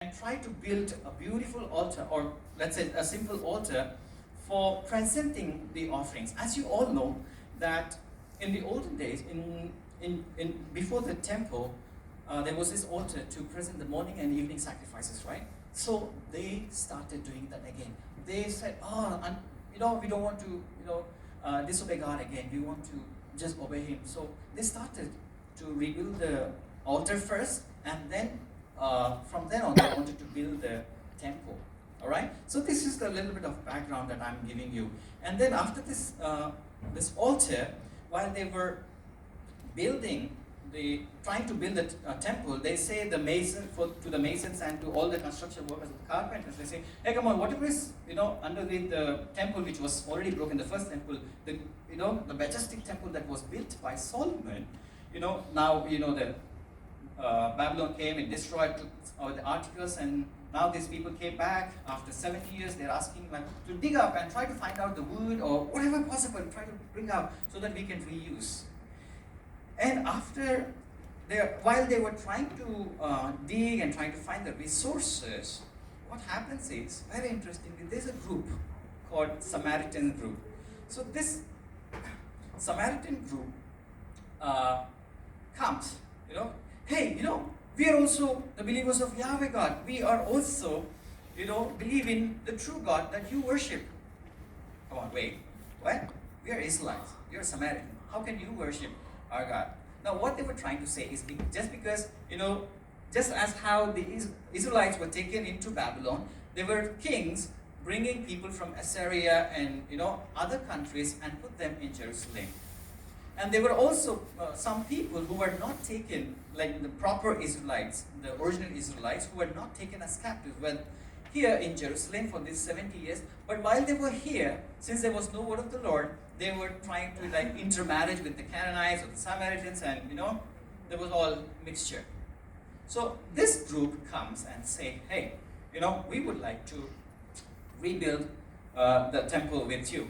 and try to build a beautiful altar, or let's say a simple altar, for presenting the offerings. As you all know, that in the olden days, in before the temple, there was this altar to present the morning and evening sacrifices, right? So they started doing that again. They said, "Oh, and, we don't want to, disobey God again. We want to just obey Him." So they started to rebuild the altar first, and then from then on, they wanted to build the temple. All right. So this is the little bit of background that I'm giving you. And then after this, this altar, while they were trying to build the temple, they say to the masons and to all the construction workers, the carpenters, they say, "Hey, come on, whatever is underneath the temple which was already broken, the first temple, the majestic temple that was built by Solomon, now the Babylon came and destroyed, took the articles, and now these people came back after 70 years. They're asking to dig up and try to find out the wood or whatever possible, try to bring out so that we can reuse." And while they were trying to dig and trying to find the resources, what happens is, very interestingly, there's a group called Samaritan group. So this Samaritan group comes, hey, we are also the believers of Yahweh God. We are also, believe in the true God that you worship. Come on, wait. What? We are Israelites. We are Samaritan. How can you worship our God? Now, what they were trying to say is just because, just as how the Israelites were taken into Babylon, there were kings bringing people from Assyria and, other countries and put them in Jerusalem. And there were also some people who were not taken, like the proper Israelites, the original Israelites, who were not taken as captives, were here in Jerusalem for these 70 years. But while they were here, since there was no word of the Lord, they were trying to intermarriage with the Canaanites or the Samaritans, and there was all mixture. So this group comes and say, "Hey, we would like to rebuild the temple with you."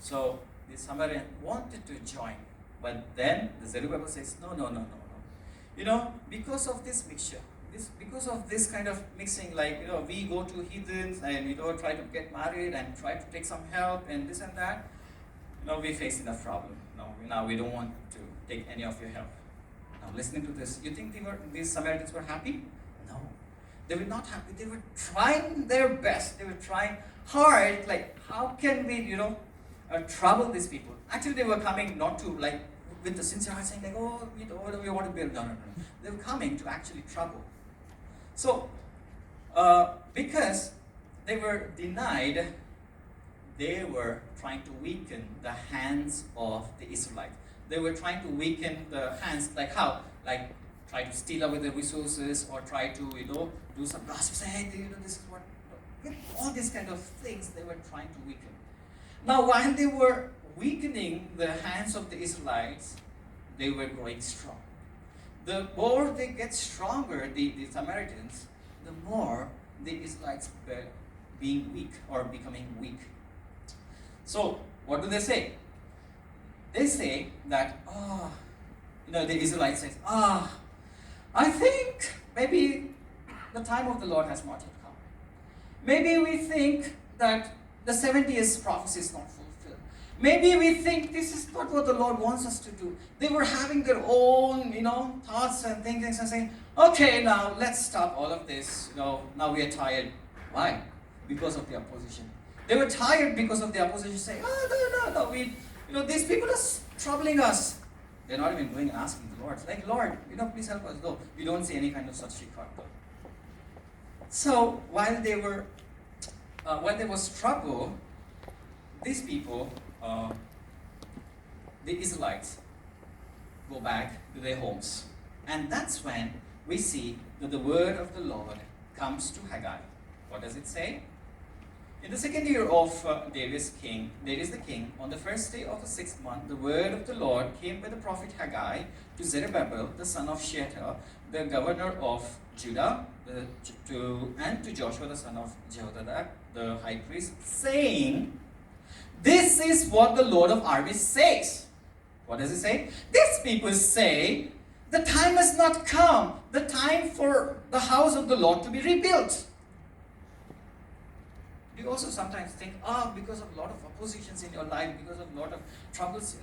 So the Samaritan wanted to join, but then the Zerubbabel says, no, because of this mixture, because of this kind of mixing, we go to heathens and try to get married and try to take some help and this and that, we face enough problem. Now we don't want to take any of your help. Now listening to this, you think these Samaritans were happy? No, they were not happy. They were trying their best. They were trying hard, how can we, trouble these people. Actually, they were coming not to with the sincere heart saying we want to build. No. They were coming to actually trouble. So, because they were denied, they were trying to weaken the hands of the Israelites. They were trying to weaken the hands, how? Try to steal away the resources, or try to do some gossip. Say, hey, this is what. All these kind of things they were trying to weaken. Now, while they were weakening the hands of the Israelites, they were growing strong. The more they get stronger, the Samaritans, the more the Israelites were being weak or becoming weak. So, what do they say? They say that, the Israelites say, I think maybe the time of the Lord has not yet come. Maybe we think that the 70 years prophecy is not fulfilled. Maybe we think this is not what the Lord wants us to do. They were having their own, thoughts and thinkings and saying, okay, now let's stop all of this. Now we are tired. Why? Because of the opposition. They were tired because of the opposition, saying, no, these people are troubling us. They're not even going and asking the Lord. It's Lord, please help us. No, we don't see any kind of such record. So while there was trouble, these people, the Israelites, go back to their homes. And that's when we see that the word of the Lord comes to Haggai. What does it say? In the second year of Darius the king, on the first day of the 6th month, the word of the Lord came by the prophet Haggai to Zerubbabel, the son of Shealtiel, the governor of Judah, and to Joshua, the son of Jehozadak, the high priest, saying, "This is what the Lord of armies says." What does it say? These people say The time has not come. The time for the house of the Lord to be rebuilt. You also sometimes think, because of a lot of oppositions in your life, because of a lot of troubles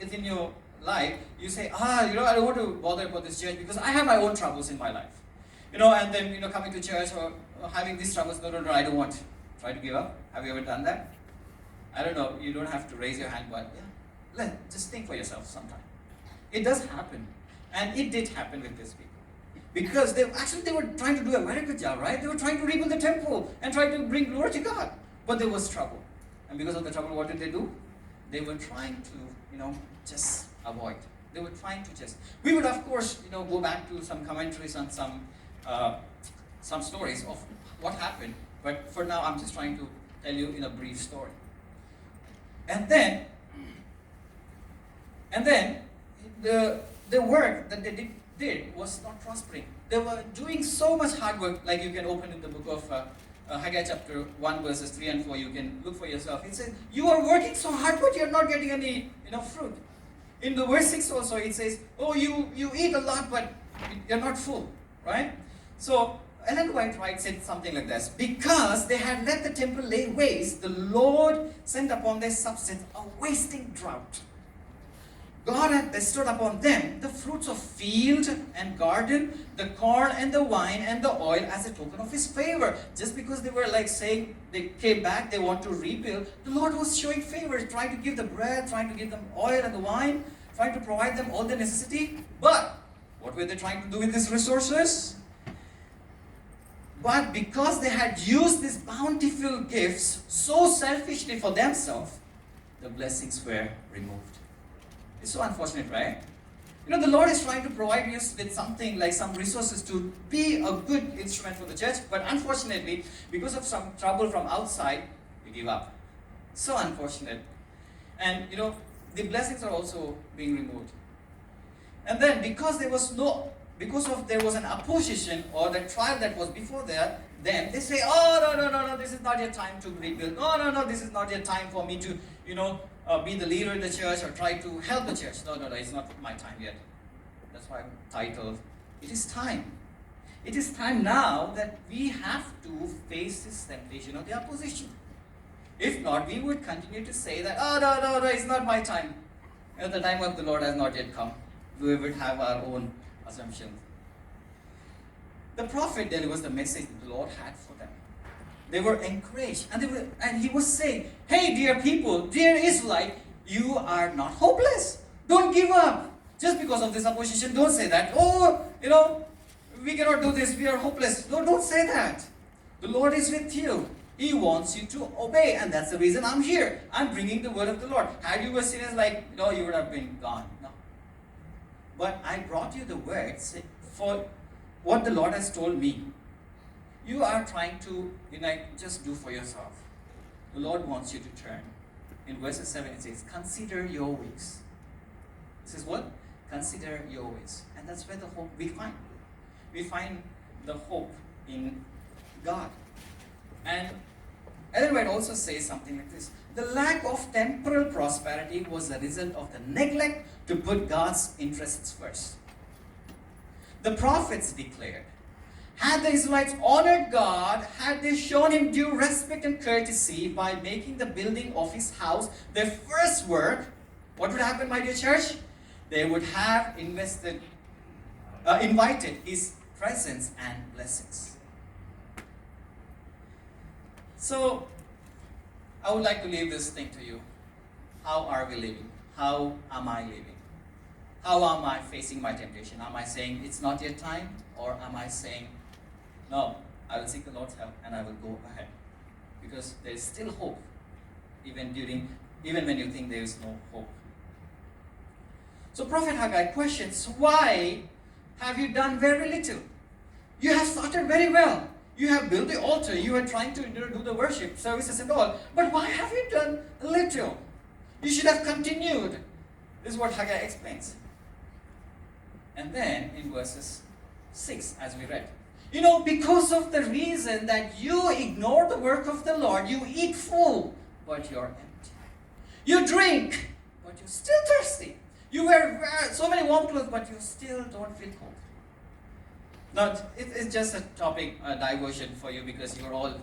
within your life, you say, I don't want to bother about this church because I have my own troubles in my life. And then, coming to church or having these troubles, no, I don't want. Try to give up. Have you ever done that? I don't know, you don't have to raise your hand, but just think for yourself sometime. It does happen. And it did happen with these people. Because they were trying to do a very good job, right? They were trying to rebuild the temple and try to bring glory to God. But there was trouble. And because of the trouble, what did they do? They were trying to, just avoid. They were trying to just. We would, of course, go back to some commentaries on some stories of what happened. But for now, I'm just trying to tell you in a brief story. And then the work that they did was not prospering. They were doing so much hard work, like you can open in the book of Haggai chapter 1 verses 3 and 4, you can look for yourself. It says, you are working so hard but you're not getting any fruit. In the verse 6 also it says, you eat a lot but you're not full, right? So Ellen White Wright said something like this: because they had let the temple lay waste, the Lord sent upon their substance a wasting drought. God had bestowed upon them the fruits of field and garden, the corn and the wine and the oil as a token of His favor. Just because they were saying they came back, they want to rebuild, the Lord was showing favor, trying to give the bread, trying to give them oil and the wine, trying to provide them all the necessity. But what were they trying to do with these resources? But because they had used these bountiful gifts so selfishly for themselves, the blessings were removed. It's so unfortunate, right? The Lord is trying to provide you with something like some resources to be a good instrument for the church, but unfortunately, because of some trouble from outside, we give up. So unfortunate. And the blessings are also being removed. And then because there was an opposition or the trial that was before them, they say, no, this is not your time to rebuild. No, this is not your time for me to, be the leader in the church or try to help the church. No, it's not my time yet. That's why I'm titled, It is Time. It is time now that we have to face this temptation of the opposition. If not, we would continue to say that, no, it's not my time. The time of the Lord has not yet come. We would have our own assumptions. The prophet delivers the message the Lord had for them. They were encouraged, and he was saying, hey, dear people, dear Israelite, you are not hopeless. Don't give up. Just because of this opposition, don't say that. We cannot do this, we are hopeless. No, don't say that. The Lord is with you. He wants you to obey, and that's the reason I'm here. I'm bringing the word of the Lord. Had you were serious, you would have been gone. No. But I brought you the words for what the Lord has told me. You are trying to, just do for yourself. The Lord wants you to turn. In verses 7 it says, consider your ways. It says what? Consider your ways. And that's where the hope we find. We find the hope in God. And Ellen White also says something like this: the lack of temporal prosperity was the result of the neglect to put God's interests first. The prophets declared, had the Israelites honored God, had they shown Him due respect and courtesy by making the building of His house their first work, what would happen, my dear church? They would have invited His presence and blessings. So, I would like to leave this thing to you. How are we living? How am I living? How am I facing my temptation? Am I saying it's not yet time? Or am I saying, no, I will seek the Lord's help and I will go ahead? Because there is still hope, even when you think there is no hope. So Prophet Haggai questions, why have you done very little? You have started very well. You have built the altar. You are trying to do the worship services and all. But why have you done little? You should have continued. This is what Haggai explains. And then in verses 6, as we read, because of the reason that you ignore the work of the Lord, you eat full, but you're empty. You drink, but you're still thirsty. You wear so many warm clothes, but you still don't feel cold. Not, it's just a topic, a diversion for you because you're all